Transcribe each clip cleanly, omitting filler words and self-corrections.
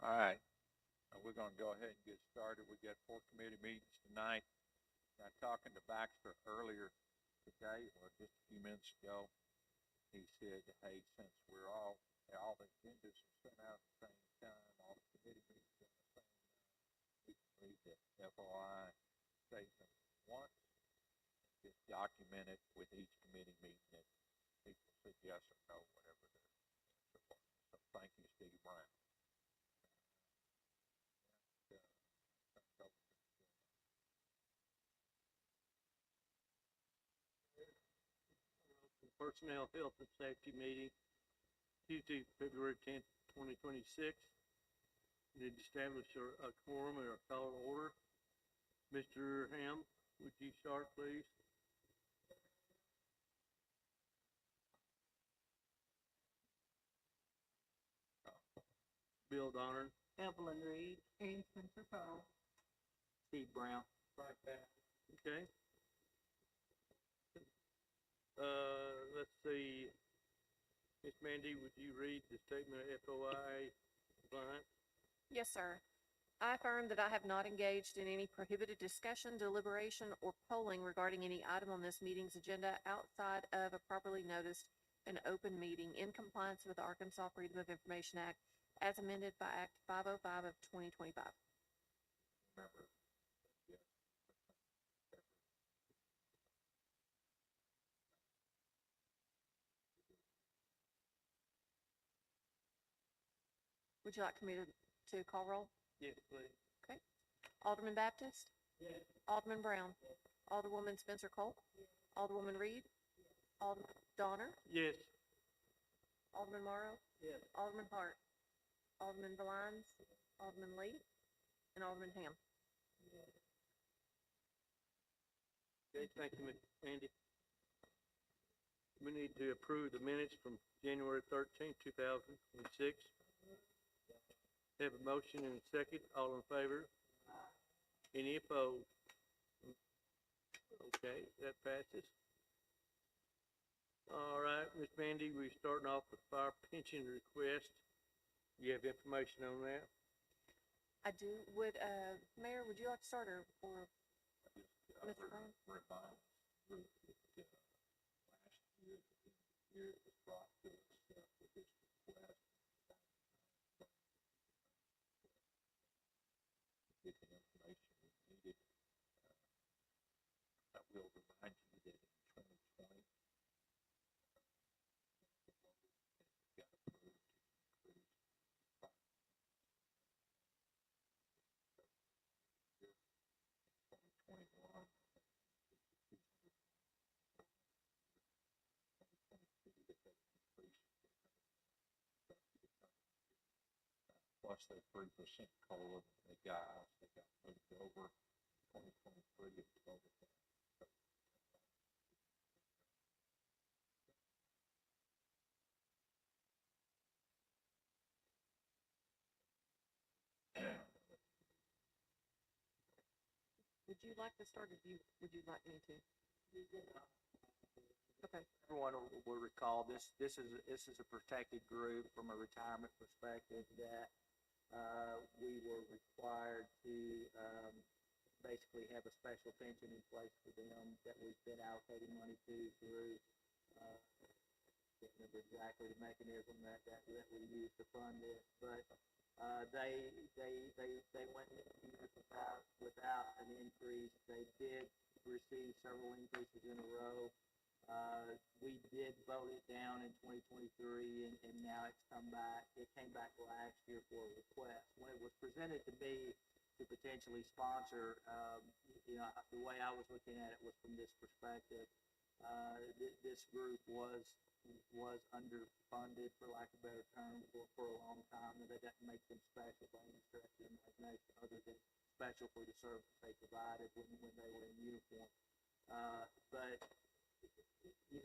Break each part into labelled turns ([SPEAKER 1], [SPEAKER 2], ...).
[SPEAKER 1] All right, we're going to go ahead and get started. We got 4 committee meetings tonight. Now, talking to Baxter earlier today, or just a few minutes ago, he said, "Hey, since all the agendas are sent out at the same time, all the committee meetings at the same time, we can read the FOI statement once, just document it with each committee meeting that people said yes or no, whatever their answer was." So, thank you, Steve Brown.
[SPEAKER 2] Personnel, Health, and Safety meeting, Tuesday, February 10th, 2026. Need to establish a quorum and a call to order. Mr. Ham, would you start, please? Bill Donner,
[SPEAKER 3] Evelyn Reed, and Spencer Cole.
[SPEAKER 2] Steve Brown.
[SPEAKER 3] Frank Bass.
[SPEAKER 2] Okay. Let's see. Miss Mandy, would you read the statement of FOI compliance?
[SPEAKER 4] Yes, sir. I affirm that I have not engaged in any prohibited discussion, deliberation, or polling regarding any item on this meeting's agenda outside of a properly noticed and open meeting in compliance with the Arkansas Freedom of Information Act as amended by Act 505 of 2025.
[SPEAKER 1] Remember, yes.
[SPEAKER 4] Would you like me to call roll?
[SPEAKER 2] Yes, please.
[SPEAKER 4] Okay. Alderman Baptist?
[SPEAKER 2] Yes.
[SPEAKER 4] Alderman Brown? Alderwoman Spencer Cole? Alderwoman Reed? Alderman Donner?
[SPEAKER 2] Yes.
[SPEAKER 4] Alderman Morrow?
[SPEAKER 2] Yes.
[SPEAKER 4] Alderman Hart? Alderman Valines? Alderman Lee? And Alderman Ham.
[SPEAKER 2] Okay, thank you, Ms. Mandy. We need to approve the minutes from January 13th, 2026. Have a motion and a second. All in favor? Any opposed? Okay, that passes. All right, Ms. Mandy, we're starting off with fire pension request. You have information on that?
[SPEAKER 4] I do. Mayor, would you like to start or Mr. Brown?
[SPEAKER 1] Remind us that last year, the year it was brought to us with this request, get the information we needed. I will remind you that in 2020, got approved to increase 2021. Plus their 3% COLA they got moved over 2023 of 12.
[SPEAKER 4] Would you like to start or would you like me to? Okay.
[SPEAKER 5] Everyone will recall this is a protected group from a retirement perspective that we were required to basically have a special pension in place for them that we've been allocating money to through can't remember exactly the mechanism that we use to fund this, but they went years without an increase. They did receive several increases in a row. We did vote it down in 2023, and now it's come back. It came back last year for a request. When it was presented to me to potentially sponsor, the way I was looking at it was from this perspective. This group was underfunded, for lack of a better term, for a long time, and that doesn't make them special by any stretch of the imagination, other than special for the service they provided when they were in uniform. But we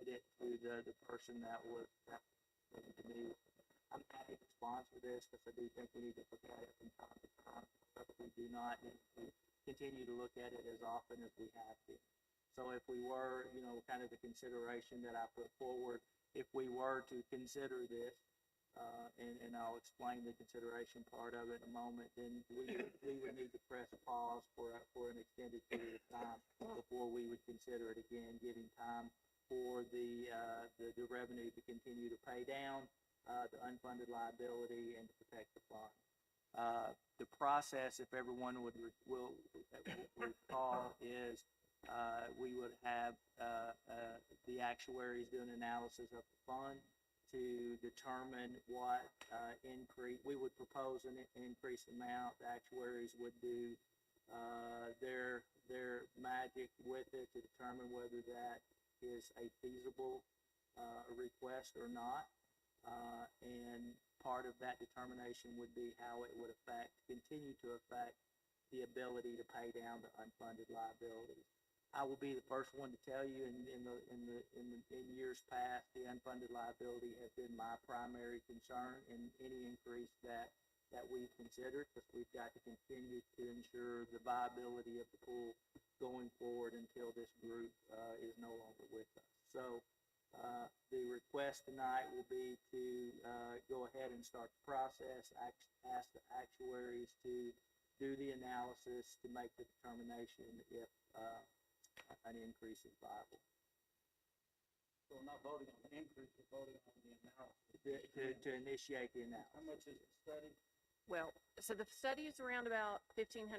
[SPEAKER 5] it to the person that was to me. I'm happy to sponsor this because I do think we need to look at it from time to time, but we do not need to continue to look at it as often as we have to. So if we were, kind of the consideration that I put forward, if we were to consider this, and I'll explain the consideration part of it in a moment, then we would need to press pause for an extended period of time before we would consider it again, giving time for the revenue to continue to pay down the unfunded liability and to protect the fund. The process, if everyone will recall, is we would have the actuaries do an analysis of the fund to determine what increase. We would propose an increased amount. The actuaries would do their magic with it to determine whether that is a feasible request or not. And part of that determination would be how it would continue to affect the ability to pay down the unfunded liabilities. I will be the first one to tell you, in years past, the unfunded liability has been my primary concern in any increase that we've considered, because we've got to continue to ensure the viability of the pool going forward until this group is no longer with us. So the request tonight will be to go ahead and start the process, ask the actuaries to do the analysis to make the determination if an increase is viable.
[SPEAKER 6] So we're not voting on the increase, we're voting on the analysis.
[SPEAKER 5] To initiate the analysis.
[SPEAKER 6] How much is the study?
[SPEAKER 4] Well, so the study is around about $1,500.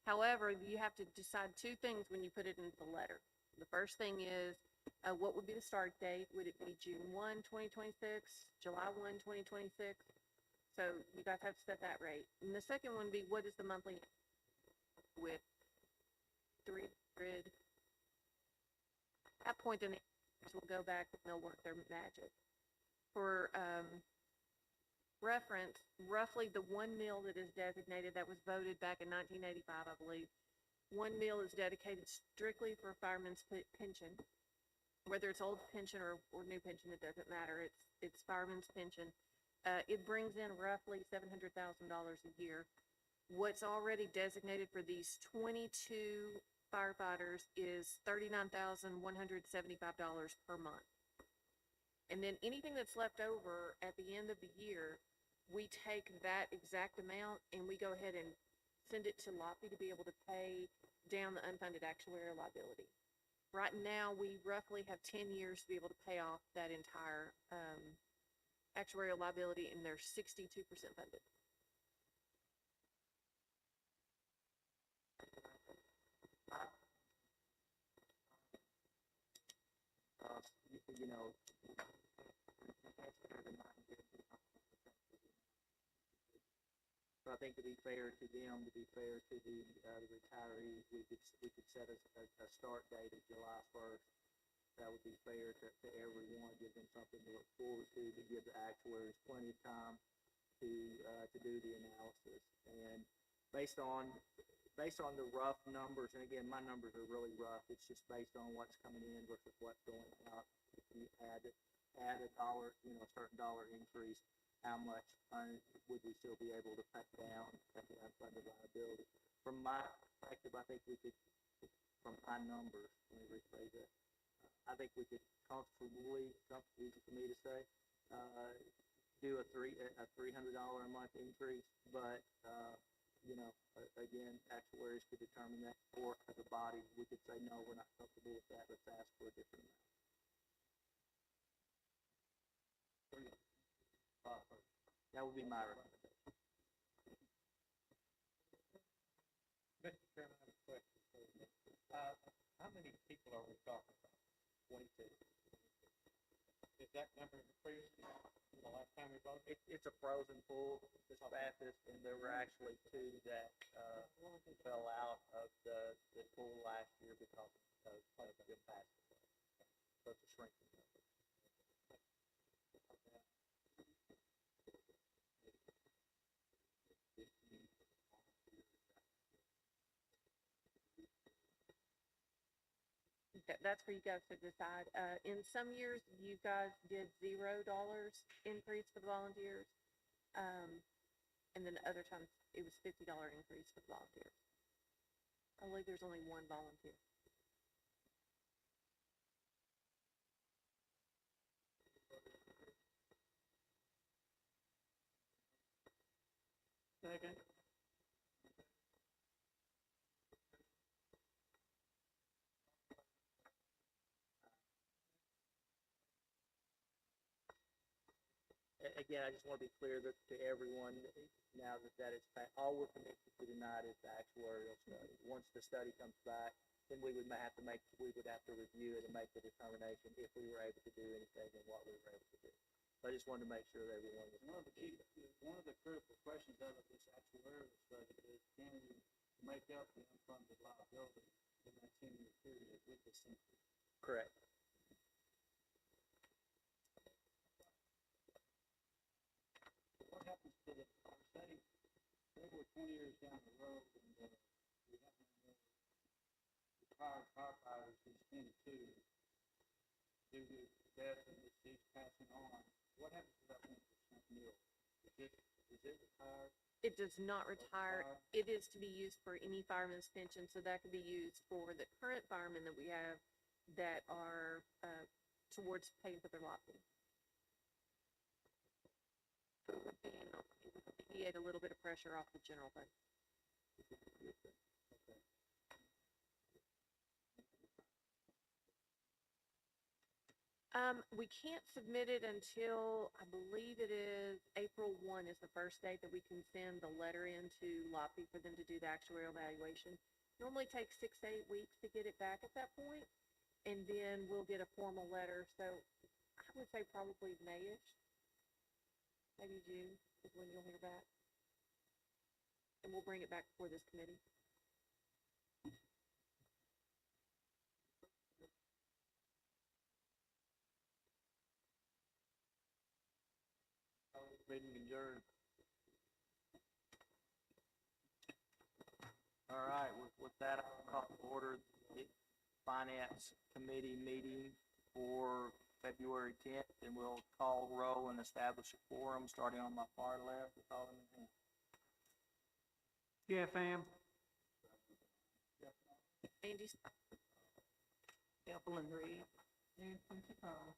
[SPEAKER 4] However, you have to decide two things when you put it into the letter. The first thing is, what would be the start date? Would it be June 1, 2026, July 1, 2026? So you guys have to set that rate. And the second one would be, what is the monthly with 300? At that point, then the actuaries will go back and they'll work their magic. For reference, roughly the 1 mil that is designated, that was voted back in 1985, I believe, 1 mil is dedicated strictly for fireman's pension. Whether it's old pension or new pension, it doesn't matter. It's fireman's pension. It brings in roughly $700,000 a year. What's already designated for these 22 firefighters is $39,175 per month. And then anything that's left over at the end of the year, we take that exact amount and we go ahead and send it to LOPI to be able to pay down the unfunded actuarial liability. Right now, we roughly have 10 years to be able to pay off that entire actuarial liability, and they're 62% funded.
[SPEAKER 5] You know, so I think to be fair to them, to be fair to the retirees, we could set a start date of July 1st. That would be fair to everyone, give them something to look forward to give the actuaries plenty of time to do the analysis. And based on the rough numbers, and again, my numbers are really rough. It's just based on what's coming in versus what's going out. If you add a dollar, a certain dollar increase, how much would we still be able to cut down at the unfunded liability? From my perspective, I think we could, from my numbers, let me rephrase that, I think we could comfortably, easy for me to say, do a $300 a month increase, but again, actuaries could determine that, or as a body, we could say, no, we're not comfortable with that, let's ask for a different amount. That would be my recommendation.
[SPEAKER 6] Mr. Chairman, I have a question for you. How many people are we talking about?
[SPEAKER 5] 22.
[SPEAKER 6] Is that number increased from the last time we voted?
[SPEAKER 5] It's a frozen pool, the fastest, and there were actually two that fell out of the pool last year because of the capacity. So it's a shrinking number.
[SPEAKER 4] That's for you guys to decide. In some years, you guys did $0 increase for the volunteers. And then other times, it was $50 increase for the volunteers. I believe there's only one volunteer.
[SPEAKER 2] Second.
[SPEAKER 5] Again, I just want to be clear that to everyone, now that it's, all we're committed to tonight is the actuarial study. Once the study comes back, then we would have to review it and make the determination if we were able to do anything and what we were able to do. So I just wanted to make sure that everyone was.
[SPEAKER 7] One of the critical questions out of this actuarial study is, can we make up the unfunded liability in that 10-year period with this increase?
[SPEAKER 5] Correct.
[SPEAKER 7] What happens to the, say we're 20 years down the road and we have no more retired firefighters who's 22 due to death and deceased passing on, what happens to that 1% meal? Is it retired?
[SPEAKER 4] It does not retire. It is to be used for any fireman's pension, so that could be used for the current firemen that we have that are, towards paying for their lodging. So it would be, it would alleviate a little bit of pressure off the general fund. We can't submit it until, I believe it is April 1 is the first date that we can send the letter into LAPI for them to do the actuarial evaluation. Normally takes 6 to 8 weeks to get it back at that point, and then we'll get a formal letter. So I would say probably May-ish, maybe June is when you'll hear back. And we'll bring it back before this committee.
[SPEAKER 2] Meeting adjourned.
[SPEAKER 5] All right, with that, I'll call to order the Finance Committee meeting for February 10th, and we'll call roll and establish a quorum, starting on my far left with Alderman Hand.
[SPEAKER 2] Yeah, fam.
[SPEAKER 4] Andy,
[SPEAKER 3] Evelyn Reed. And Spencer Cole.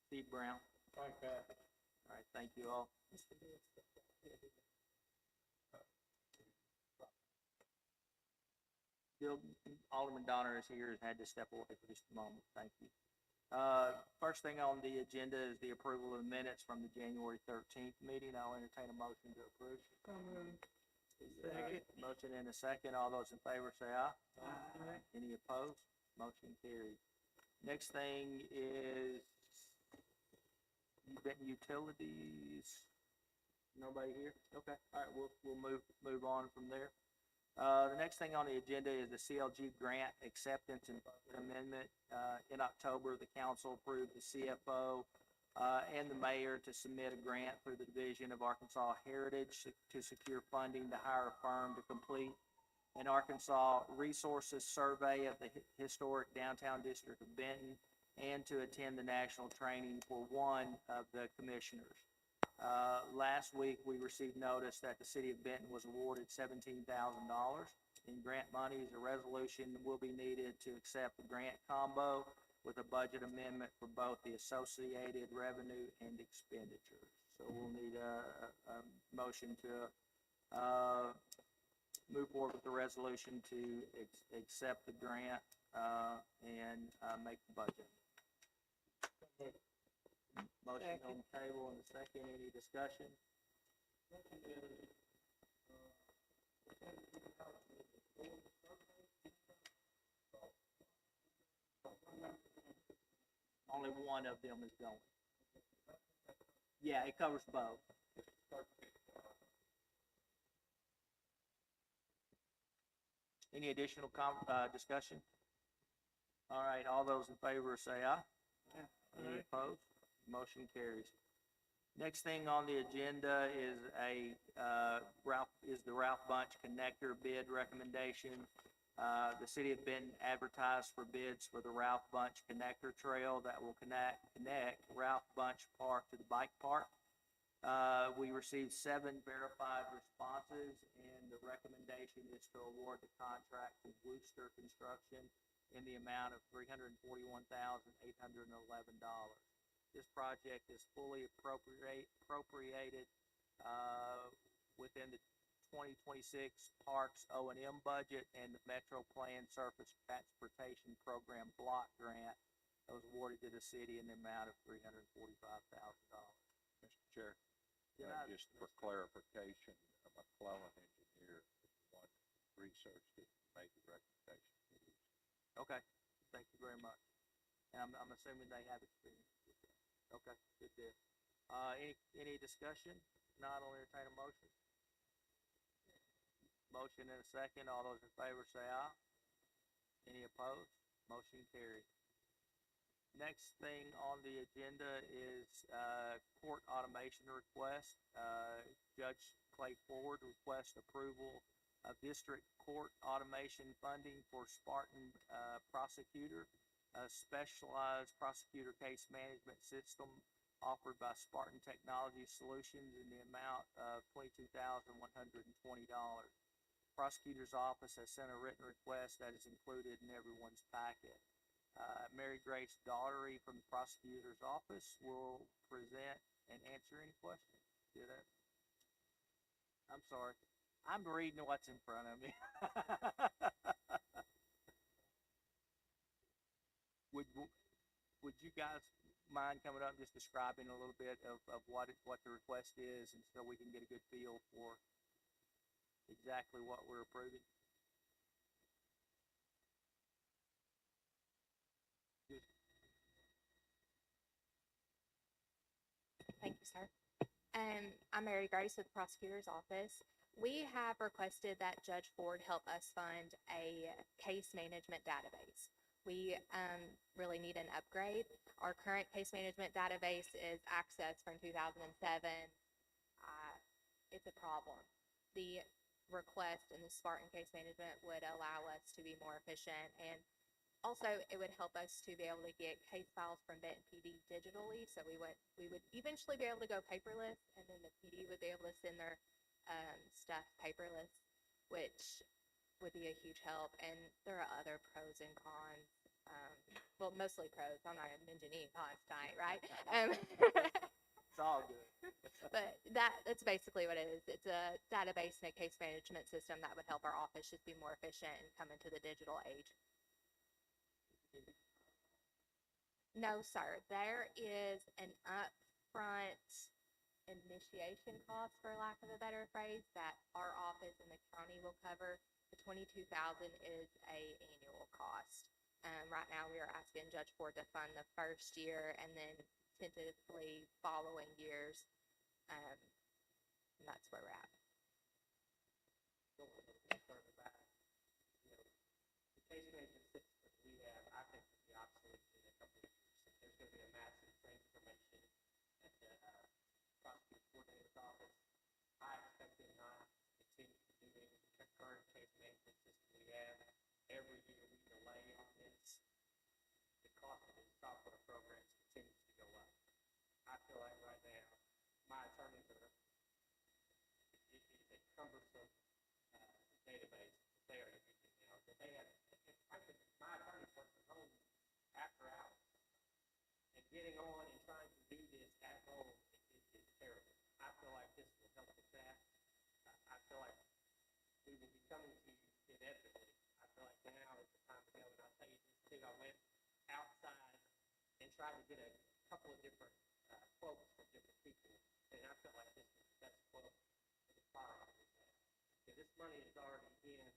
[SPEAKER 5] Steve Brown.
[SPEAKER 6] Frank Bassett.
[SPEAKER 5] All right, thank you all. Still, Alderman Donner is here, has had to step away for just a moment. Thank you. First thing on the agenda is the approval of the minutes from the January 13th meeting. I'll entertain a motion to approve.
[SPEAKER 3] So moved.
[SPEAKER 2] Second.
[SPEAKER 5] Motion and a second. All those in favor say aye.
[SPEAKER 3] Aye.
[SPEAKER 5] Any opposed? Motion carried. Next thing is Benton Utilities. Nobody here? Okay, all right, we'll move on from there. The next thing on the agenda is the CLG grant acceptance and budget amendment. In October, the council approved the CFO and the mayor to submit a grant through the Division of Arkansas Heritage to secure funding to hire a firm to complete an Arkansas Resources Survey of the historic downtown district of Benton and to attend the national training for one of the commissioners. Last week, we received notice that the city of Benton was awarded $17,000 in grant monies. A resolution will be needed to accept the grant combo with a budget amendment for both the associated revenue and expenditures. So we'll need a motion to move forward with the resolution to accept the grant and make the budget. Motion on the table in a second. Any discussion? Only one of them is going. Yeah, it covers both. Any additional discussion? All right, all those in favor say aye. Any opposed? Motion carries. Next thing on the agenda is the Ralph Bunch Connector bid recommendation. The city of Benton advertised for bids for the Ralph Bunch Connector Trail that will connect Ralph Bunch Park to the bike park. We received 7 verified responses, and the recommendation is to award the contract to Wooster Construction in the amount of $341,811. This project is fully appropriated within the 2026 Parks O&M budget and the Metro Plan Surface Transportation Program Block Grant that was awarded to the city in the amount of $345,000.
[SPEAKER 1] Mr. Chair,
[SPEAKER 5] Did I-
[SPEAKER 1] just for clarification, a McClellan engineer is the one that researched it and made the recommendation.
[SPEAKER 5] Okay, thank you very much. And I'm assuming they have experience with that. Okay, good deal. Any discussion? Not, I'll entertain a motion. Motion and a second. All those in favor say aye. Any opposed? Motion carried. Next thing on the agenda is, court automation request. Judge Clay Ford requests approval of district court automation funding for Spartan, prosecutor, a specialized prosecutor case management system offered by Spartan Technology Solutions in the amount of $22,120. Prosecutor's office has sent a written request that is included in everyone's packet. Mary Grace Daughtery from the prosecutor's office will present and answer any questions. Did that? I'm sorry. I'm reading what's in front of me. Would you guys mind coming up and just describing a little bit of what the request is, and so we can get a good feel for exactly what we're approving?
[SPEAKER 8] Thank you, sir. I'm Mary Grace with the prosecutor's office. We have requested that Judge Ford help us fund a case management database. We really need an upgrade. Our current case management database is Access from 2007. It's a problem. The request in the Spartan case management would allow us to be more efficient, and also it would help us to be able to get case files from Benton PD digitally. So we would eventually be able to go paperless, and then the PD would be able to send their stuff paperless, which would be a huge help. And there are other pros and cons. Well, mostly pros. I'm not going to mention any cons tonight, right?
[SPEAKER 5] It's all good.
[SPEAKER 8] But that's basically what it is. It's a database and a case management system that would help our office just be more efficient and come into the digital age. No, sir. There is an upfront initiation cost, for lack of a better phrase, that our office and the county will cover. The $22,000 is a annual cost. Right now, we are asking Judge Ford to fund the first year and then tentatively following years. And that's where we're at.
[SPEAKER 6] The case management system we have, I think, will be obsolete in a couple of years. There's going to be a massive transformation at the prosecutor coordinator's office. I expect them not to continue doing the current case management system we have. Every year we delay on this, the cost of the software programs continues to go up. I feel like right now, my attorneys are, it is a cumbersome database they are using now. That they have, frankly, my attorneys work from home after hours, and getting on and trying to do this at home is terrible. I feel like this will help with that. I feel like we will be coming to you inevitably. I feel like now is the time to go, and I'll tell you this too. I went outside and tried to get a couple of different quotes from different people, and I felt like this was the best quote for the fire office. Okay, this money is already in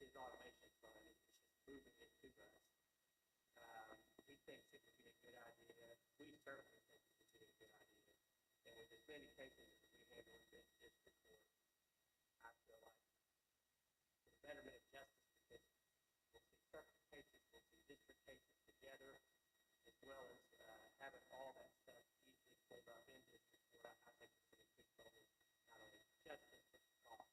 [SPEAKER 6] his automation fund. It's just moving it to us. He thinks it would be a good idea. We certainly think it would be a good idea. And with as many cases as we handle in this district court, I feel like it's a betterment of justice, because we'll see certain cases, we'll see district cases together, as well as having all that stuff easily pulled up in district court. I think it's going to increase not only justice, but cost.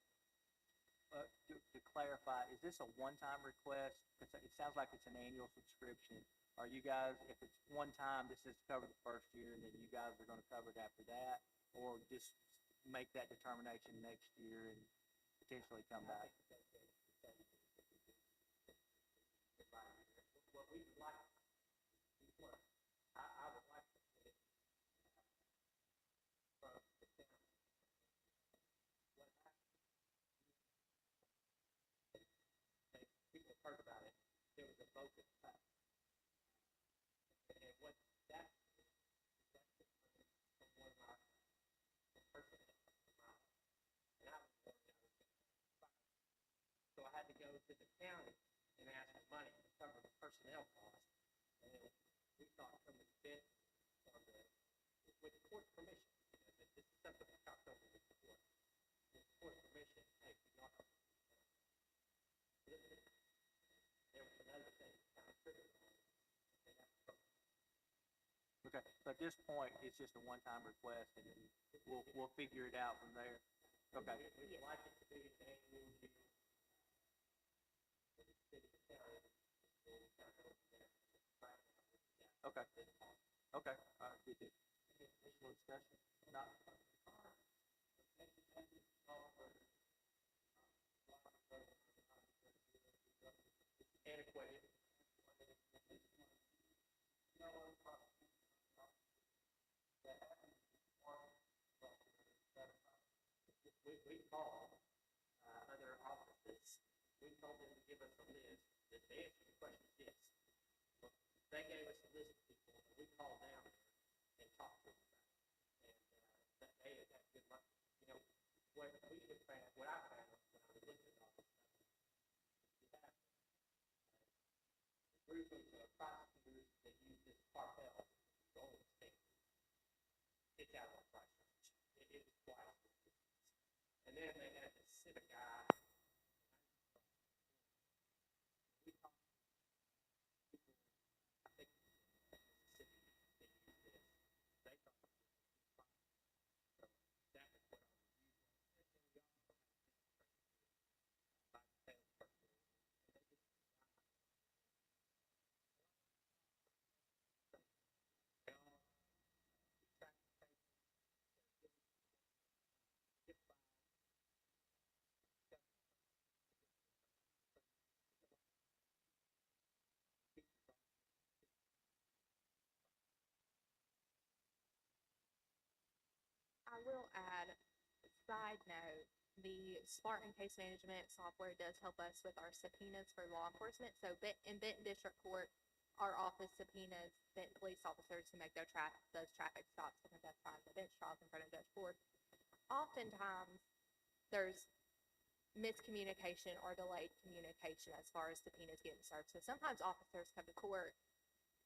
[SPEAKER 5] To clarify, is this a one-time request? Because it sounds like it's an annual subscription. Are you guys, if it's one time, this is covered the first year, and then you guys are going to cover it after that, or just make that determination next year and potentially come back?
[SPEAKER 6] What we would like, I would like to see it from the county. What open pay. And what that is, that's the money from one of our personnel from my, and I was working, I was fired. So I had to go to the county and ask for money to cover the personnel costs. And we thought from the bid on the, with the court's permission, because this is something we talked over with the court. With the court's permission, hey, we got our. There was another thing that kind of triggered on it. And that's from
[SPEAKER 5] Okay, so at this point, it's just a one-time request, and then we'll figure it out from there. Okay,
[SPEAKER 6] we'd like it to be an annual deal. For the city of county, we'll kind of go from there.
[SPEAKER 5] okay, okay, all right, good, good. Additional discussion? Not,
[SPEAKER 6] Antiquated. We called, other offices, we told them to give us a list, the answer to the question is yes. They gave us a list of people, and we called down and talked to them about it. And, that they had had good luck. You know, what we have found, what I found when I was looking at all this stuff, you have a group of prosecutors that use this cartel, golden state. It's out of our price range. It is twice. And then they had this civic guy. We talked to people, I think, Mississippi, that use this. They thought it was fine. So that was what our review was. And we also had by the salesperson. And they just they all track the paper. Get by.
[SPEAKER 8] I will add, side note, the Spartan case management software does help us with our subpoenas for law enforcement. So in Benton District Court, our office subpoenas Benton police officers to make those traffic stops and identify the bench trials in front of Judge Ford. Oftentimes, there's miscommunication or delayed communication as far as subpoenas getting served. So sometimes officers come to court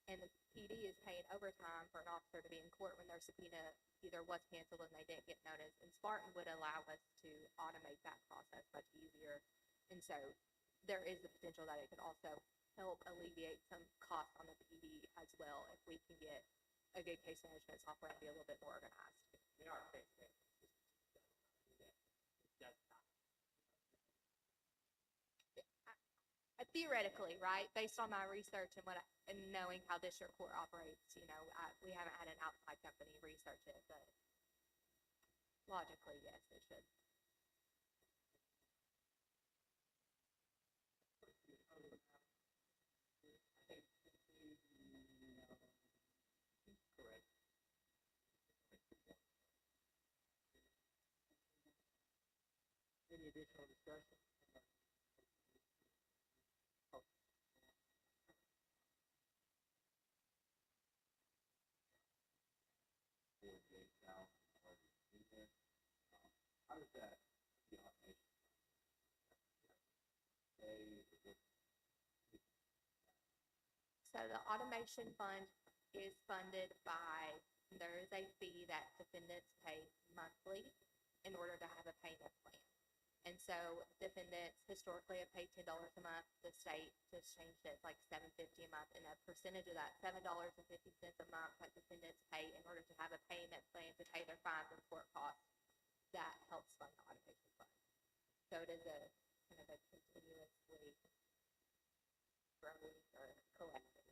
[SPEAKER 8] and the PD is paying overtime for an officer to be in court when their subpoena either was canceled and they didn't get notice. And Spartan would allow us to automate that process much easier. And so there is the potential that it could also help alleviate some costs on the PD as well if we can get a good case management software and be a little bit more organized.
[SPEAKER 6] In our case, management system does not do that. It does not.
[SPEAKER 8] Theoretically, right, based on my research and and knowing how district court operates, you know, we haven't had an outside company research it, but logically, yes, it should.
[SPEAKER 6] Correct.
[SPEAKER 5] any additional discussion? How does that, the automation?
[SPEAKER 8] So the automation fund is funded by, there is a fee that defendants pay monthly in order to have a payment plan. And so defendants historically have paid $10 a month. The state just changed it, it's like $7.50 a month, and a percentage of that $7.50 a month that defendants pay in order to have a payment plan to pay their fines and court costs, that helps fund the automation fund. So it is a kind of a continuously growing or collecting.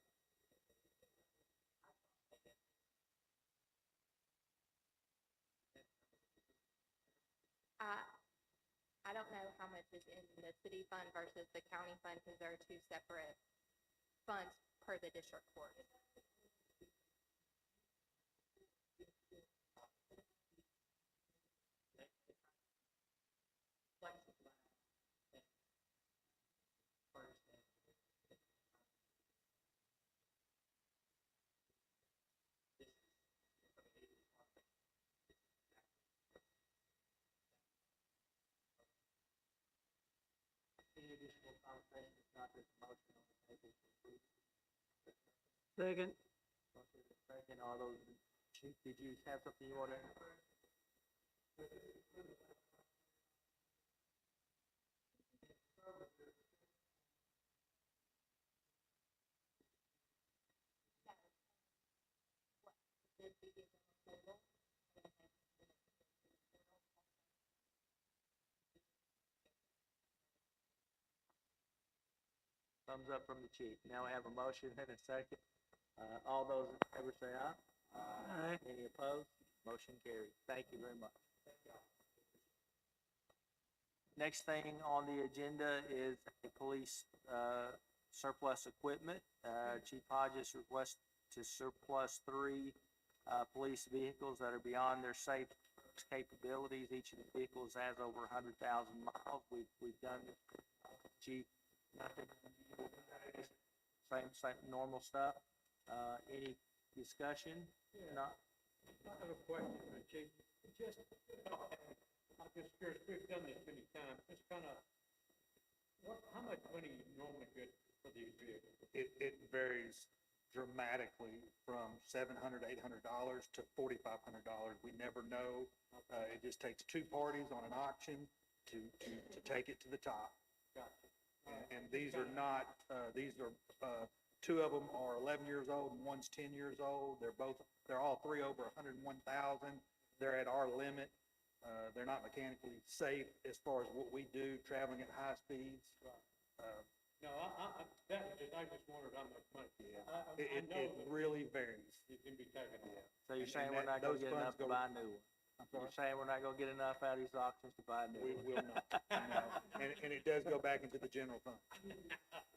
[SPEAKER 8] I don't know how much is in the city fund versus the county fund, because there are two separate funds per the district court.
[SPEAKER 5] additional conversation, if not, there's a motion on the table to approve.
[SPEAKER 2] Second.
[SPEAKER 5] Motion is second, all those, Chief, did you have something you wanted? Thumbs up from the chief. Now we have a motion and a second. All those in favor say aye.
[SPEAKER 2] Aye.
[SPEAKER 5] Any opposed? Motion carried. Thank you very much. Next thing on the agenda is the police, surplus equipment. Chief Hodges requests to surplus 3, police vehicles that are beyond their safe capabilities. Each of the vehicles has over 100,000 miles. We've done, Chief, nothing, same normal stuff. Any discussion? Not,
[SPEAKER 2] I have a question for the chief. Just, I'm just curious, we've done this many times, just kind of, how much money you normally get for these vehicles?
[SPEAKER 7] It varies dramatically from $700, $800 to $4,500. We never know. It just takes 2 parties on an auction to take it to the top.
[SPEAKER 2] Gotcha.
[SPEAKER 7] And these are not, these are, 2 of them are 11 years old and one's 10 years old. They're all 3 over 101,000. They're at our limit. They're not mechanically safe as far as what we do, traveling at high speeds.
[SPEAKER 2] No, I just wondered how much money.
[SPEAKER 7] It really varies.
[SPEAKER 2] It can be taken off.
[SPEAKER 5] so you're
[SPEAKER 7] And
[SPEAKER 5] saying we're not gonna
[SPEAKER 7] those
[SPEAKER 5] get
[SPEAKER 7] funds
[SPEAKER 5] enough to
[SPEAKER 7] go-
[SPEAKER 5] buy a new one?
[SPEAKER 7] I'm sorry?
[SPEAKER 5] You're saying we're not gonna get enough out of these auctions to buy a new
[SPEAKER 7] We
[SPEAKER 5] one?
[SPEAKER 7] will not. No. And it does go back into the general fund.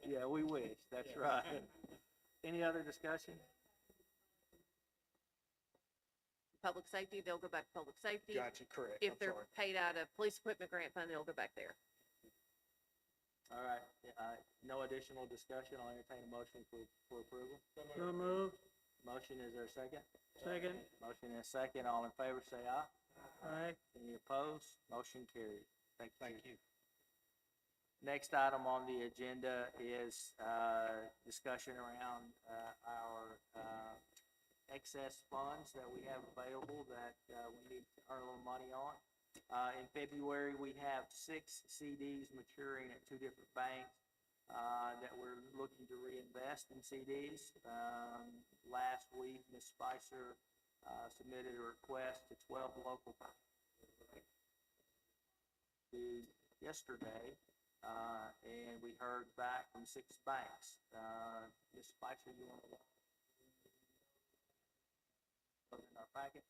[SPEAKER 5] Yeah, we wish, that's right. Any other discussion?
[SPEAKER 4] Public safety, they'll go back to public safety.
[SPEAKER 7] Gotcha, correct.
[SPEAKER 4] If
[SPEAKER 7] I'm
[SPEAKER 4] they're
[SPEAKER 7] sorry.
[SPEAKER 4] paid out of police equipment grant fund, they'll go back there.
[SPEAKER 5] All right, no additional discussion, I'll entertain a motion for approval.
[SPEAKER 2] So moved.
[SPEAKER 5] Motion, is there a second?
[SPEAKER 2] Second.
[SPEAKER 5] Motion and a second, all in favor say aye.
[SPEAKER 2] Aye.
[SPEAKER 5] Any opposed? Motion carried. Thank you.
[SPEAKER 7] Thank you.
[SPEAKER 5] Next item on the agenda is, discussion around, our, excess funds that we have available that, we need to earn a little money on. In February, we have 6 CDs maturing at 2 different banks, that we're looking to reinvest in CDs. Last week, Ms. Spicer, submitted a request to 12 local banks yesterday, and we heard back from 6 banks. Ms. Spicer, you want to put in our packet?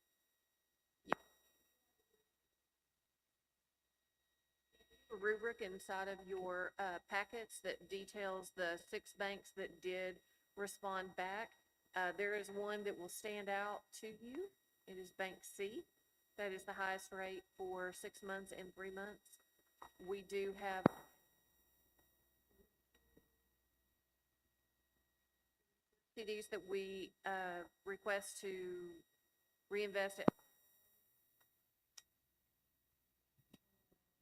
[SPEAKER 4] Rubric inside of your packets that details the 6 banks that did respond back. There is one that will stand out to you. It is Bank C. That is the highest rate for 6 months and 3 months. We do have CDs that we request to reinvest at.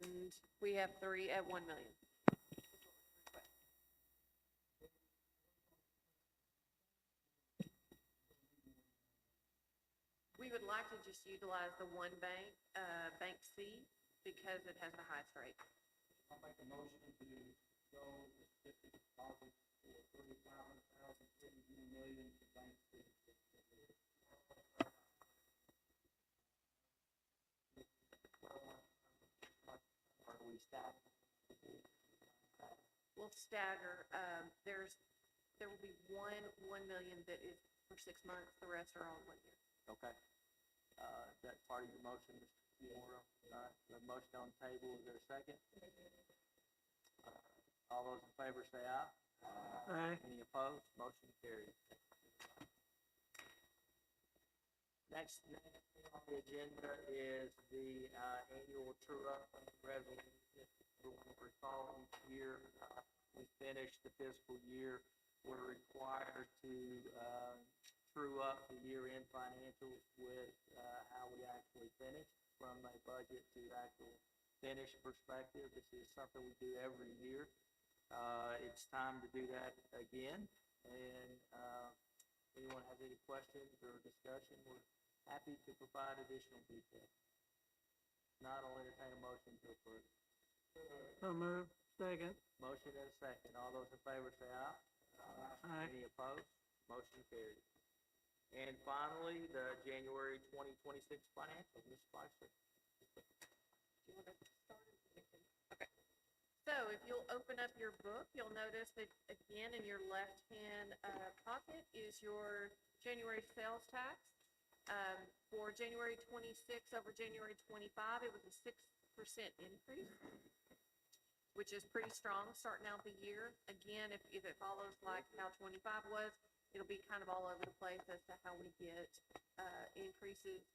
[SPEAKER 4] And we have 3 at 1 million. We would like to just utilize the one bank, Bank C, because it has the highest rate.
[SPEAKER 7] I'll make a motion to go with 50 deposits for 35,000, 50 million to bank.
[SPEAKER 5] Or do we stop?
[SPEAKER 4] We'll stagger, there will be 1 million that is for 6 months, the rest are all 1 year.
[SPEAKER 5] Okay. Is that part of your motion, Mr. Morrow? All right, the motion on the table, is there a second? All those in favor say aye.
[SPEAKER 2] Aye.
[SPEAKER 5] Any opposed? Motion carried. Next on the agenda is the, annual true-up resolution. We'll recall each year, we finish the fiscal year, we're required to, true up the year-end financials with, how we actually finish from a budget to actual finish perspective. This is something we do every year. It's time to do that again, and, anyone has any questions or discussion, we're happy to provide additional detail. Not, I'll entertain a motion to approve.
[SPEAKER 2] So moved. Second.
[SPEAKER 5] Motion and a second. All those in favor say aye.
[SPEAKER 2] Aye.
[SPEAKER 5] Any opposed? Motion carried. And finally, the January 2026 financial, Ms. Spicer.
[SPEAKER 4] Do you want to start? Okay. So if you'll open up your book, you'll notice that again in your left-hand pocket is your January sales tax. For January 26 over January 25, it was a 6% increase, which is pretty strong starting out the year. Again, if it follows like how 25 was, it'll be kind of all over the place as to how we get increases.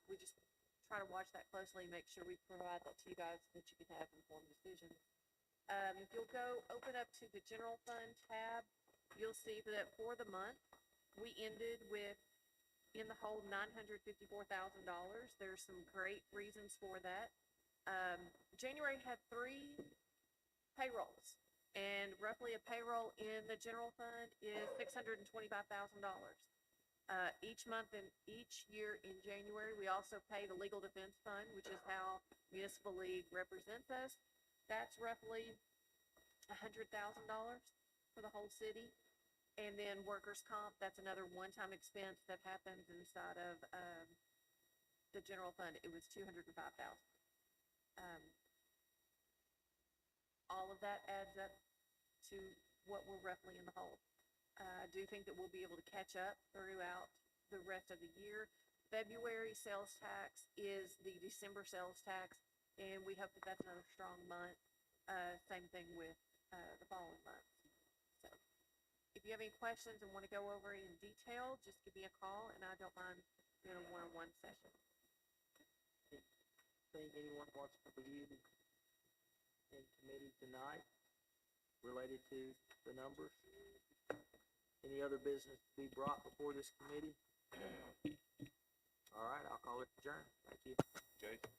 [SPEAKER 4] We just try to watch that closely, make sure we provide that to you guys so that you can have informed decisions. If you'll go open up to the general fund tab, you'll see that for the month, we ended with in the hole $954,000. There's some great reasons for that. January had 3 payrolls, and roughly a payroll in the general fund is $625,000. Each month and each year in January, we also pay the legal defense fund, which is how Municipal League represents us. That's roughly $100,000 for the whole city. And then workers' comp, that's another one-time expense that happens inside of the general fund. It was $205,000. All of that adds up to what we're roughly in the hole. I do think that we'll be able to catch up throughout the rest of the year. February sales tax is the December sales tax, and we hope that that's another strong month. Same thing with the following months. So if you have any questions and want to go over it in detail, just give me a call, and I don't mind doing a one-on-one session.
[SPEAKER 5] Think anyone wants to review in committee tonight related to the numbers? Any other business to be brought before this committee? All right, I'll call it adjourned. Thank you.
[SPEAKER 1] Jason?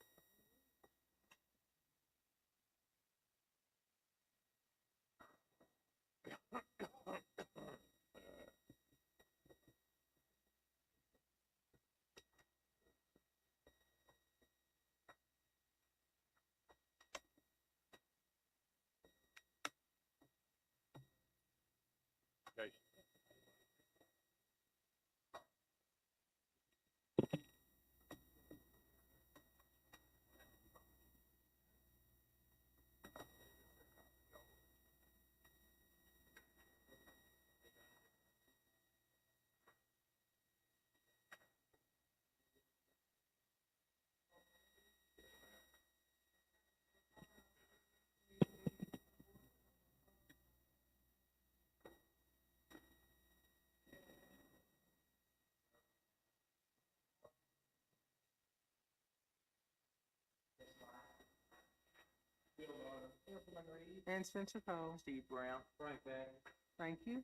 [SPEAKER 1] Jason?
[SPEAKER 3] And Spencer Cole.
[SPEAKER 5] Steve Brown.
[SPEAKER 7] Frank Back.
[SPEAKER 3] Thank you.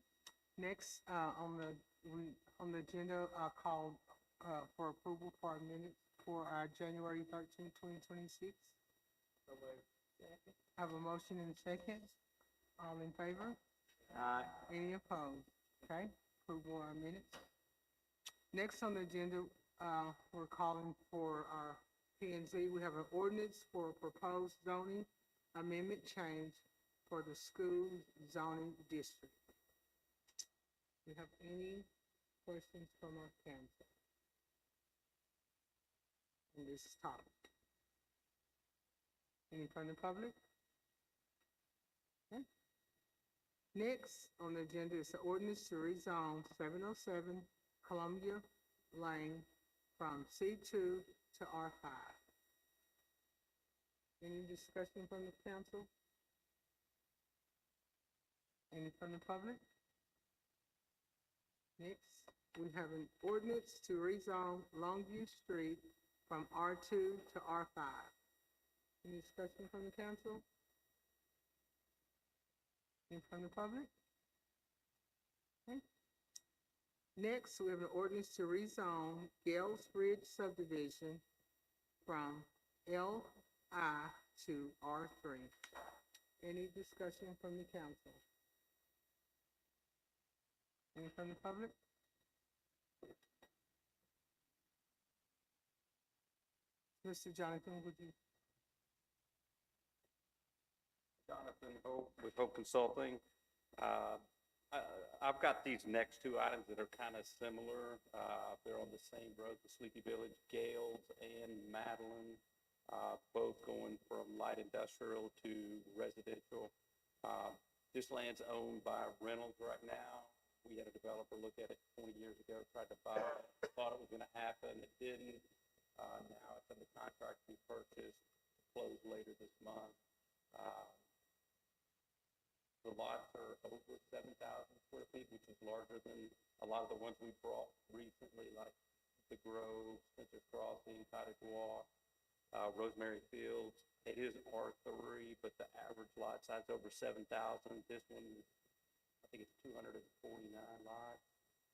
[SPEAKER 3] Next, on the agenda, I called, for approval for our minutes for our January 13th, 2026. I have a motion and a second. All in favor? Any opposed? Okay, approval of our minutes. Next on the agenda, we're calling for our P and Z. We have an ordinance for proposed zoning amendment change for the school zoning district. Do you have any questions from our council on this topic? Any from the public? Okay. Next on the agenda is the ordinance to rezone 707 Columbia Lane from C2 to R5. Any discussion from the council? Any from the public? Next, we have an ordinance to rezone Longview Street from R2 to R5. Any discussion from the council? Any from the public? Okay. Next, we have an ordinance to rezone Gales Ridge subdivision from LI to R3. Any discussion from the council? Any from the public? Mr. Jonathan, would you?
[SPEAKER 9] Jonathan Hope with Hope Consulting. I've got these next two items that are kind of similar. They're on the same road, the Sleepy Village, Gales and Madeline, both going from light industrial to residential. This land's owned by Reynolds right now. We had a developer look at it 20 years ago, tried to buy it, thought it was going to happen, it didn't. Now it's under contract to be purchased, close later this month. The lots are over 7,000 square feet, which is larger than a lot of the ones we brought recently, like the Grove, Spencer Crossing, Cottage Walk, Rosemary Fields. It is R3, but the average lot size over 7,000. This one, I think it's 249 lots,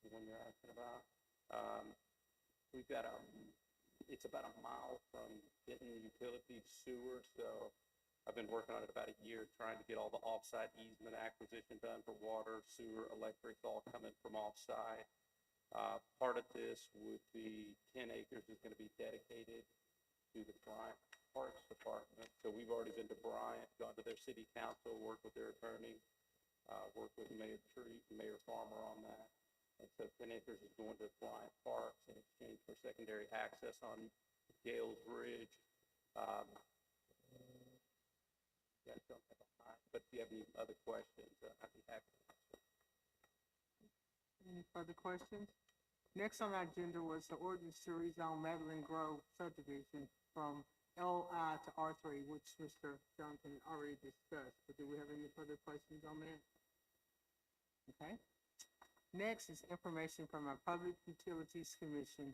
[SPEAKER 9] the one you're asking about. We've got it's about a mile from getting utility sewer, so I've been working on it about a year, trying to get all the offsite easement acquisition done for water, sewer, electric, all coming from offsite. Part of this would be 10 acres is going to be dedicated to the Bryant Parks Department. So we've already been to Bryant, gone to their city council, worked with their attorney, worked with Mayor Treat and Mayor Farmer on that. And so 10 acres is going to Bryant Parks in exchange for secondary access on Gales Ridge. You guys don't have a time, but if you have any other questions, I'd be happy to answer.
[SPEAKER 3] Any further questions? Next on our agenda was the ordinance to rezone Madeline Grove subdivision from LI to R3, which Mr. Johnson already discussed. But do we have any further questions on that? Okay. Next is information from our Public Utilities Commission,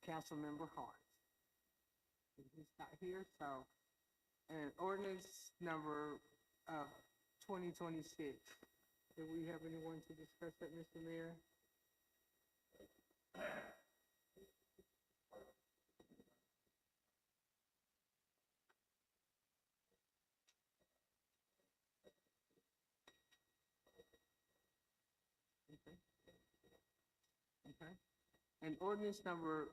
[SPEAKER 3] Councilmember Hart. He's not here, so, and ordinance number 2026. Do we have anyone to discuss that, Mr. Mayor? Okay. And ordinance number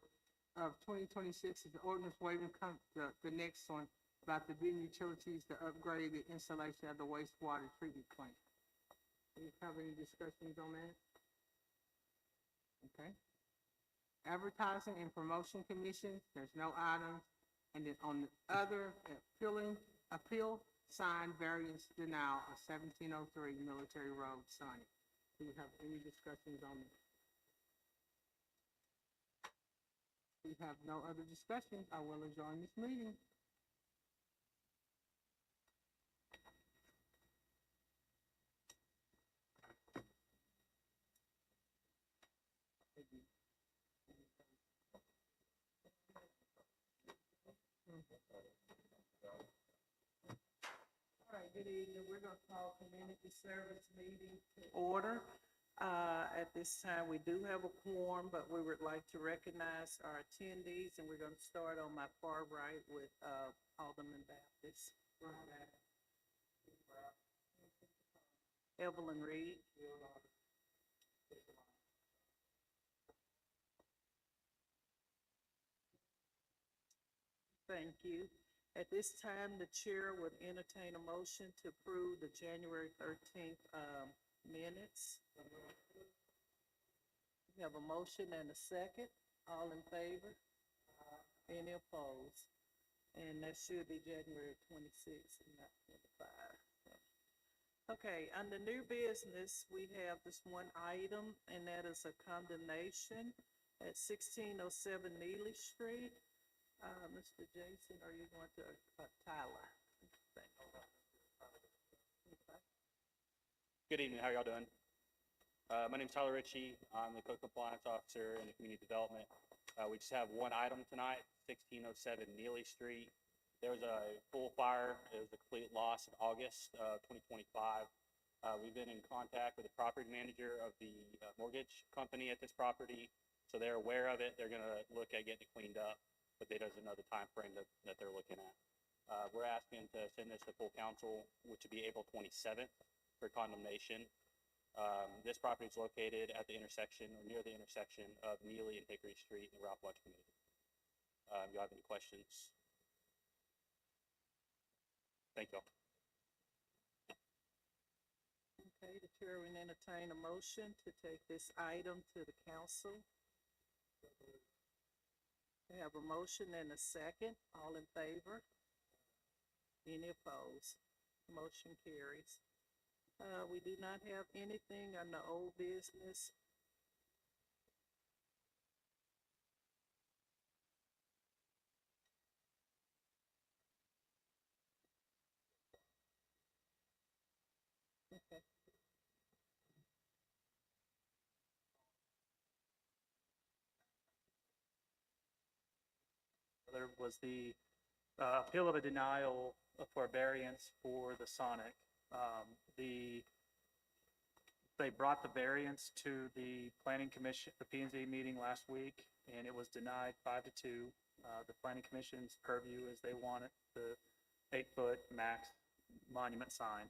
[SPEAKER 3] of 2026 is the ordinance waiving the next one about the Benton Utilities to upgrade the installation of the wastewater treatment plant. Do you have any discussions on that? Okay. Advertising and Promotion Commission, there's no items. And then on the other, appeal sign variance denial of 1703 Military Road, Sonny. Do you have any discussions on that? We have no other discussions. I will adjourn this meeting. All right, good evening. We're going to call community service meeting to order. At this time, we do have a quorum, but we would like to recognize our attendees, and we're going to start on my far right with Alderman Baptist. Evelyn Reed. Thank you. At this time, the chair would entertain a motion to approve the January 13th minutes. We have a motion and a second. All in favor? Any opposed? And that should be January 26th and not 25. Okay, under new business, we have this one item, and that is a condemnation at 1607 Neely Street. Mr. Jason, are you going to, Tyler?
[SPEAKER 10] Good evening, how y'all doing? My name's Tyler Ritchie. I'm the code compliance officer in the community development. We just have one item tonight, 1607 Neely Street. There was a full fire. It was a complete loss in August 2025. We've been in contact with the property manager of the mortgage company at this property, so they're aware of it. They're gonna look at getting it cleaned up, but they doesn't know the time frame that they're looking at. We're asking to send this to full council, which would be April 27th for condemnation. This property is located at the intersection or near the intersection of Neely and Hickory Street in the Ralph Welch community. Do you have any questions? Thank you all.
[SPEAKER 11] Okay, the chair will entertain a motion to take this item to the council. We have a motion and a second. All in favor? Any opposed? Motion carries. We do not have anything on the old business. Okay.
[SPEAKER 12] There was the appeal of a denial for a variance for the Sonic. They brought the variance to the Planning Commission, the P and Z meeting last week, and it was denied 5-2. The Planning Commission's purview is they wanted the 8-foot max monument sign.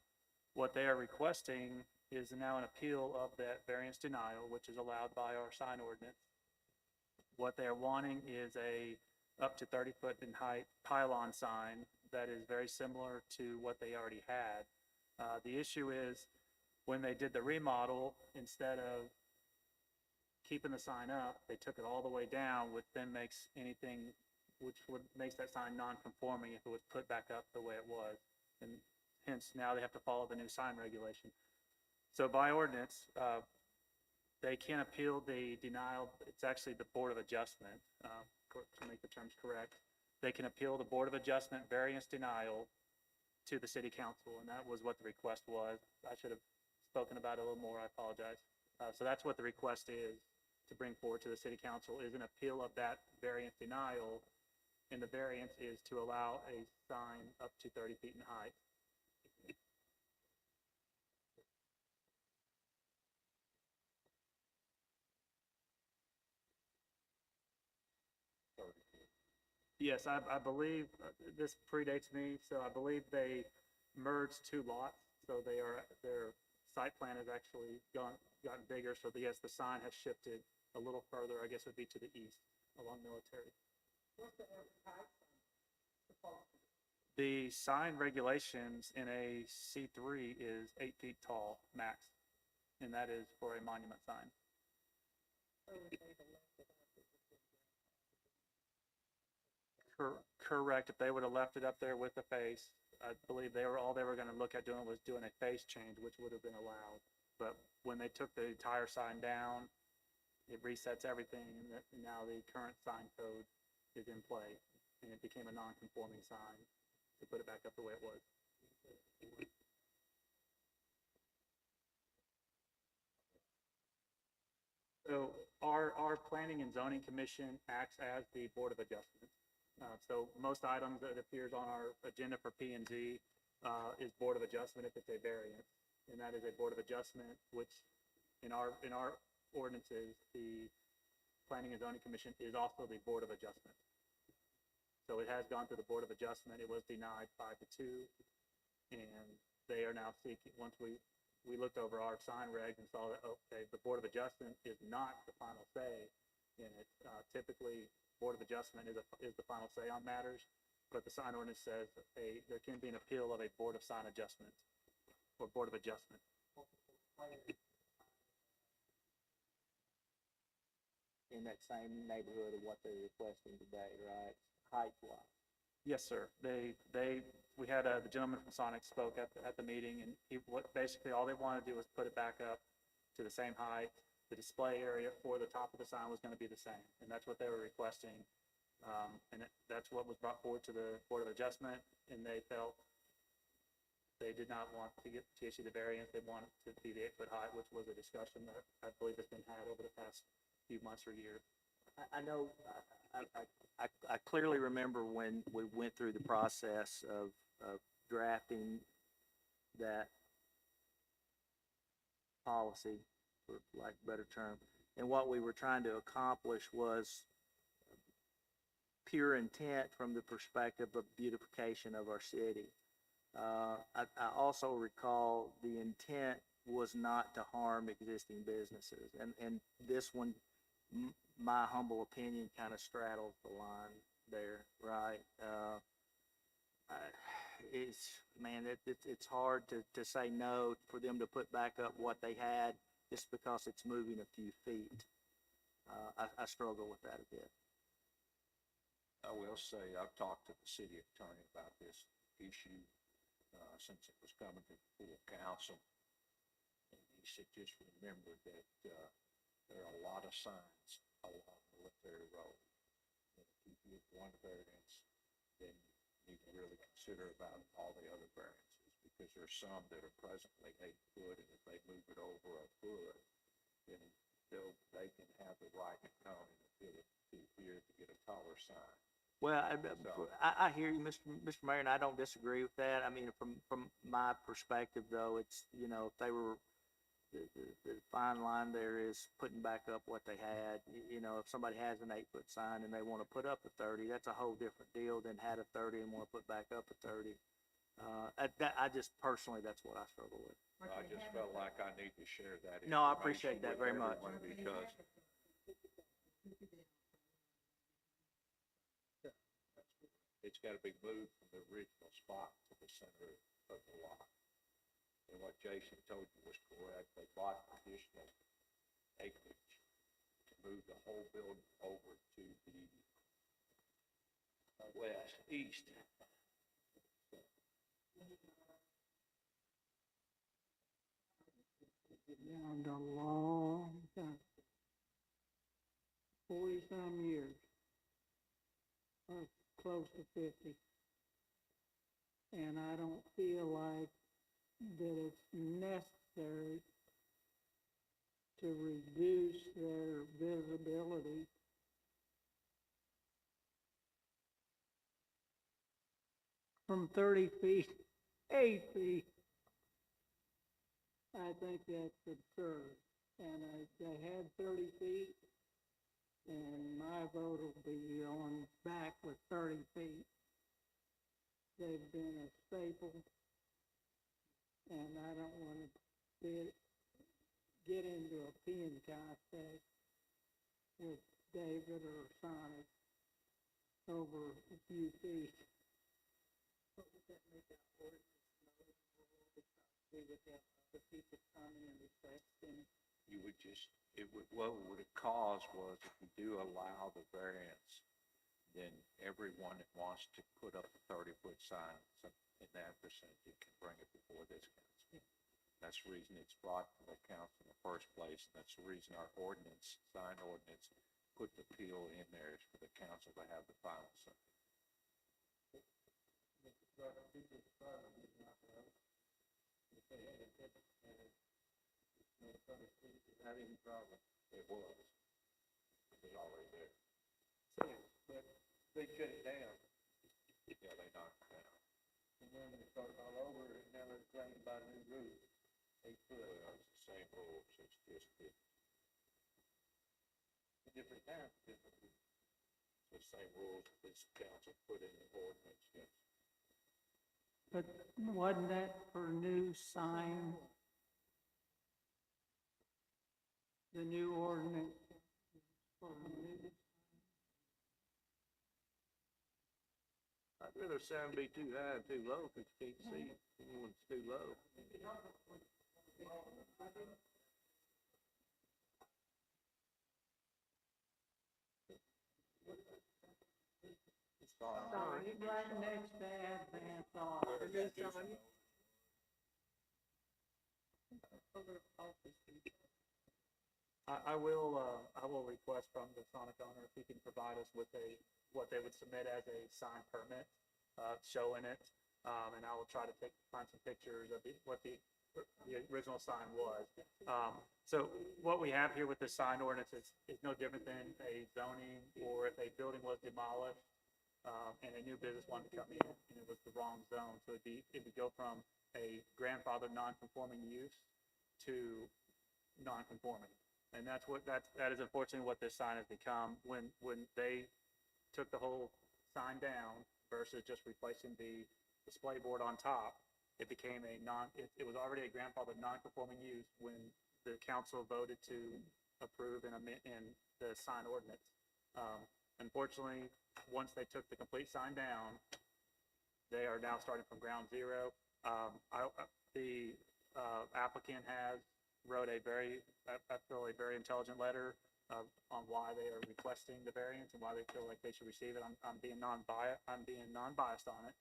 [SPEAKER 12] What they are requesting is now an appeal of that variance denial, which is allowed by our sign ordinance. What they're wanting is a up to 30-foot in height pylon sign that is very similar to what they already had. The issue is when they did the remodel, instead of keeping the sign up, they took it all the way down, which then makes anything, makes that sign non-conforming if it was put back up the way it was. And hence now they have to follow the new sign regulation. So by ordinance, they can appeal the denial. It's actually the Board of Adjustment, to make the terms correct. They can appeal the Board of Adjustment variance denial to the City Council, and that was what the request was. I should have spoken about it a little more. I apologize. So that's what the request is to bring forward to the City Council, is an appeal of that variance denial, and the variance is to allow a sign up to 30 feet in height. Yes, I believe, this predates me, so I believe they merged two lots, so their site plan has actually gotten bigger, so yes, the sign has shifted a little further, I guess it would be to the east along Military.
[SPEAKER 3] What's the average height supposed to be?
[SPEAKER 12] The sign regulations in a C3 is 8 feet tall max, and that is for a monument sign.
[SPEAKER 3] So if they had left it up, it would be-
[SPEAKER 12] Correct. If they would have left it up there with the face, I believe all they were going to look at doing was doing a face change, which would have been allowed. But when they took the entire sign down, it resets everything, and now the current sign code is in play, and it became a non-conforming sign to put it back up the way it was. So our Planning and Zoning Commission acts as the Board of Adjustment. So most items that appears on our agenda for P and Z is Board of Adjustment if it's a variance, and that is a Board of Adjustment, which in our ordinances, the Planning and Zoning Commission is also the Board of Adjustment. So it has gone to the Board of Adjustment. It was denied 5-2, and they are now seeking, once we looked over our sign regs and saw that, okay, the Board of Adjustment is not the final say in it. Typically, Board of Adjustment is the final say on matters, but the sign ordinance says there can be an appeal of a Board of Sign Adjustment or Board of Adjustment.
[SPEAKER 5] In that same neighborhood of what they're requesting today, right? Height-wise.
[SPEAKER 12] Yes, sir. We had the gentleman from Sonic spoke at the meeting, and basically all they wanted to do was put it back up to the same height. The display area for the top of the sign was going to be the same, and that's what they were requesting. That's what was brought forward to the Board of Adjustment, and they felt they did not want to issue the variance. They wanted to be the 8-foot height, which was a discussion that I believe has been had over the past few months or years.
[SPEAKER 5] I know, I clearly remember when we went through the process of drafting that policy, for lack of a better term, and what we were trying to accomplish was pure intent from the perspective of beautification of our city. I also recall the intent was not to harm existing businesses, and this one, my humble opinion, kind of straddles the line there, right? It's hard to say no for them to put back up what they had just because it's moving a few feet. I struggle with that a bit.
[SPEAKER 1] I will say, I've talked to the city attorney about this issue, since it was coming to the full council. And he said, just remember that, there are a lot of signs along Military Road. And if you give one variance, then you need to really consider about all the other variances, because there's some that are presently 8 foot, and if they move it over a foot, then they can have the right to come and appeal it to here to get a taller sign.
[SPEAKER 5] Well, I hear you, Mr. Mayor, and I don't disagree with that. I mean, from my perspective, though, it's, you know, if they were, the fine line there is putting back up what they had. You know, if somebody has an 8-foot sign and they want to put up a 30, that's a whole different deal than had a 30 and want to put back up a 30. I just personally, that's what I struggle with.
[SPEAKER 1] I just felt like I need to share that.
[SPEAKER 5] No, I appreciate that very much.
[SPEAKER 1] Because it's got to be moved from the original spot to the center of the lot. And what Jason told you was correct. They bought additional acreage to move the whole building over to the east.
[SPEAKER 7] Been a long time. 40-some years. Or close to 50. And I don't feel like that it's necessary to reduce their visibility from 30 feet, 8 feet. I think that's absurd. And they had 30 feet, and my vote will be on back with 30 feet. They've been a staple, and I don't want to get into a peeing contest with David or Sonic over a few feet. What would that make our ordinance noticeable? We would have the people come in and request them.
[SPEAKER 1] You would just, what it would have caused was, if you do allow the variance, then everyone that wants to put up a 30-foot sign in that percentage can bring it before this council. That's the reason it's brought to the council in the first place, and that's the reason our ordinance, sign ordinance, put the appeal in there, is for the council to have the final say. Not any problem. It was. It was already there.
[SPEAKER 2] But they shut it down,
[SPEAKER 1] Yeah, they knocked it down.
[SPEAKER 2] and then they started all over, and now they're claiming by a new rule. 8 foot,
[SPEAKER 1] Well, it's the same rules, it's just
[SPEAKER 2] a different time, different.
[SPEAKER 1] the same rules that this council put in the ordinance, yes.
[SPEAKER 7] But wasn't that for new sign? The new ordinance for new.
[SPEAKER 2] I'd rather sign be too high and too low, because you can't see it, when it's too low.
[SPEAKER 7] Sorry, right next to Advance Office.
[SPEAKER 12] I will request from the Sonic owner if he can provide us with what they would submit as a sign permit, showing it. And I will try to find some pictures of what the original sign was. So what we have here with the sign ordinance is no different than a zoning, or if a building was demolished, and a new business wanted to come in and it was the wrong zone. So it would go from a grandfathered non-conforming use to non-conforming. And that is unfortunately what this sign has become. When they took the whole sign down versus just replacing the display board on top, it became it was already a grandfathered non-conforming use when the council voted to approve and amend in the sign ordinance. Unfortunately, once they took the complete sign down, they are now starting from ground zero. The applicant wrote a I feel a very intelligent letter on why they are requesting the variance and why they feel like they should receive it. I'm being non-biased on it.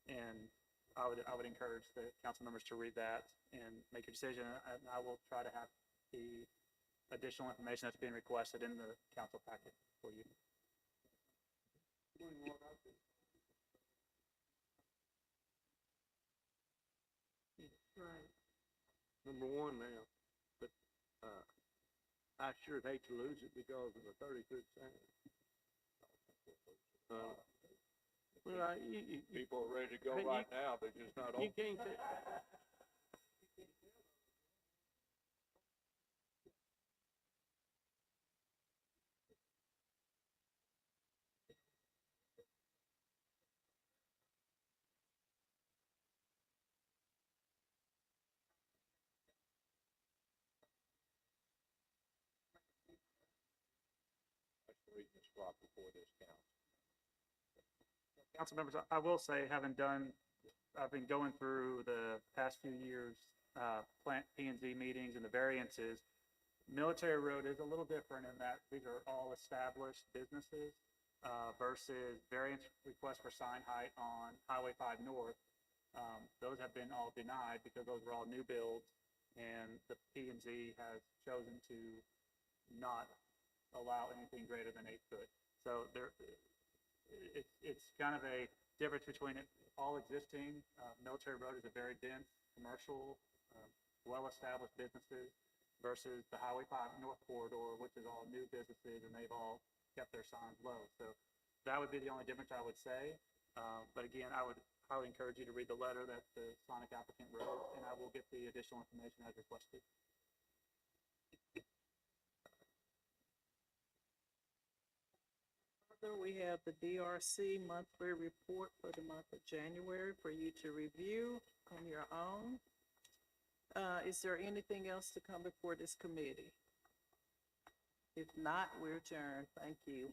[SPEAKER 12] And I would encourage the council members to read that and make a decision. And I will try to have the additional information that's being requested in the council packet for you.
[SPEAKER 2] Right. Number one now, but, I sure hate to lose it because of a 30-foot sign. Well,
[SPEAKER 1] People are ready to go
[SPEAKER 2] Hey,
[SPEAKER 1] right now, they're just not
[SPEAKER 2] you
[SPEAKER 1] open.
[SPEAKER 2] can't take.
[SPEAKER 1] That's the reason it's brought before this council.
[SPEAKER 12] Council members, I will say, I've been going through the past few years, plant P&Z meetings and the variances. Military Road is a little different in that these are all established businesses, versus variance requests for sign height on Highway 5 North. Those have been all denied because those were all new builds, and the P&Z has chosen to not allow anything greater than 8 foot. So it's kind of a difference between all existing. Military Road is a very dense commercial, well-established businesses versus the Highway 5 North Corridor, which is all new businesses, and they've all kept their signs low. So that would be the only difference I would say. But again, I would highly encourage you to read the letter that the Sonic applicant wrote, and I will get the additional information as requested.
[SPEAKER 11] Further, we have the DRC monthly report for the month of January for you to review on your own. Is there anything else to come before this committee? If not, we're adjourned. Thank you.